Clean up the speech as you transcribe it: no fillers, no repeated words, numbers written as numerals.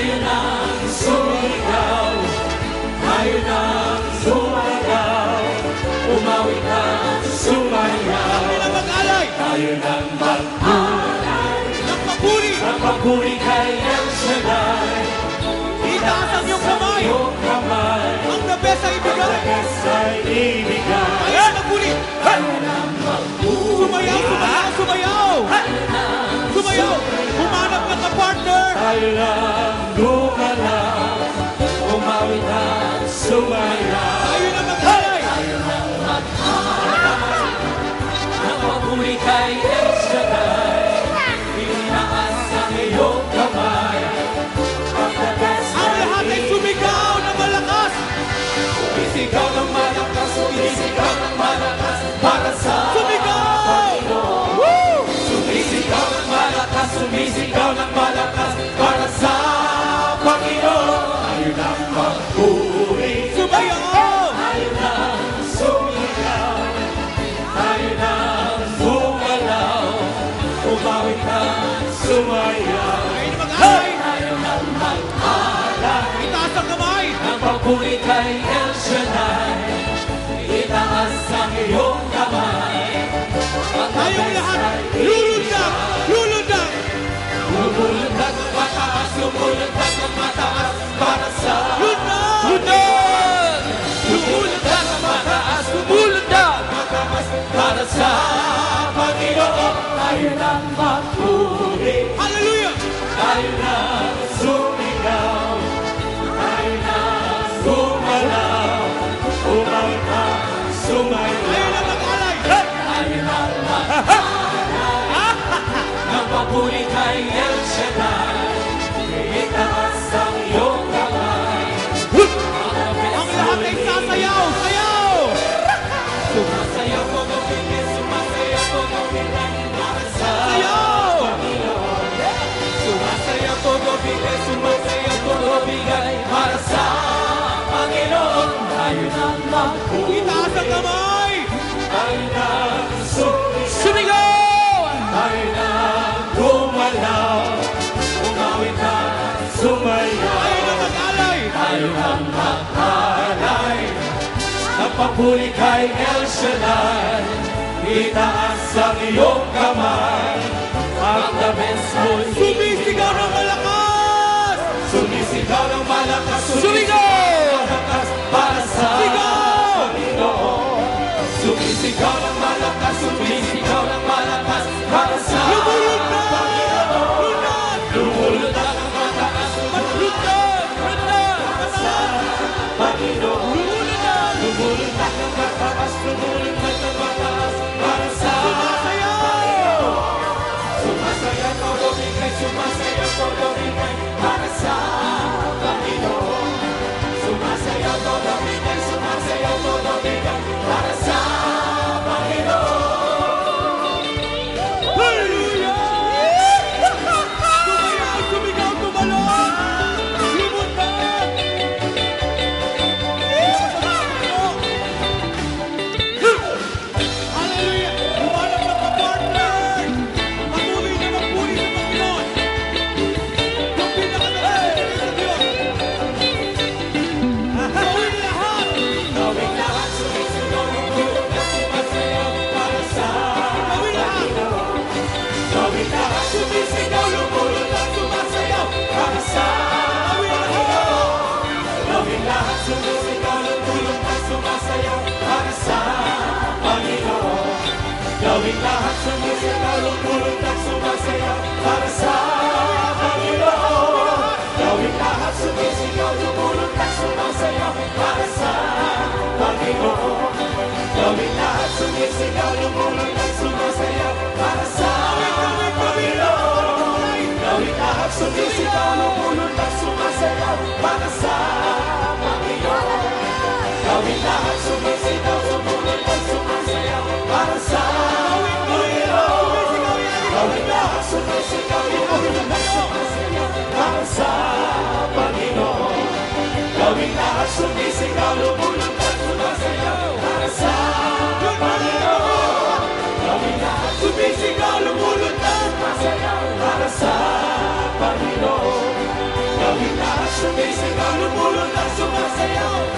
tayo nang sumigaw, tayo nang sumayaw, umawit at sumayaw. Tayo nang mag-alay, tayo nang mag-alay, nagpapuri kay El Shaddai. Itaas ang iyong kamay, ang the best ay ibigay. Tayo nang magpuri, sumayaw, sumayaw, sumayaw, sumayaw, humanap ka sa partner. Tayo lang gumalaw, umawit at sumayaw. Tayo nang mag-alay, Nagpapuri kay El Shaddai, itinaas ang iyong kamay. ang lahat ay sumigaw na malakas. Sumisigaw ng malakas, sumisigaw ng malakas para sa Sumigaw! Panginoon. Sumisigaw ng malakas, sumisigaw ng malakas para sa Panginoon. Tayo lang magpuri, Sumayaw! tayo lang sumigaw, tayo lang bumalaw, umawit at sumayaw. Tayo nang mag-alay, Tayo lang mag-alay, itaas ang kamay. ang papuri kay El Shaddai, itaas ang iyong kamay. Ang Tayong lahat, lulundag, lulundag. lumulundag ng mataas, lumulundag ng mataas para sa Lundag! lumulundag ng mataas, lumulundag para sa Panginoon. Tayo lang magpuri, Hallelujah! tayo lang sumigaw, tayo lang gumalaw, umawit at sumayaw. Tayo nang mag-alay. Tayo lang mag-alay, ng papuri kay El Shaddai, itaas ang iyong kamay. Ang lahat ay sasayaw, sayaw! Sumasayaw ko ng bigay, sumasayaw ko ng bigay para sa Sayaw! Panginoon. Sumasayaw ko ng bigay, sumasayaw ko ng bigay para sa Panginoon. Tayo nang magpuri, Itaas ang kamay. tayo nang Sumigaw! tayo nang gumalaw, umawit at sumayaw. Tayo nang mag-alay. Tayo nang mag-alay, nagpapuri kay El Shaddai, itaas ang iyong kamay. Ang the best mo'y Sumisigaw ng malakas. sumisigaw ng malakas, Sumigaw! ng malakas para sa Sigaw! Panginoon. Sumisigaw ng malakas, sumisigaw ng malakas para sa Lumulundag! Panginoon. Lundag! Lumulundag ang mataas, Lundag! Lundag! Panginoon. Lumulundag! Lumulundag ng mataas, lumulundag ng mataas para sa Sumasayaw! sumasayaw todo bigay, sumasayaw todo bigay para sa Panginoon. Sumasayaw todo bigay, sumasayaw todo bigay para sa Panginoon. Hallelujah! sa'yo.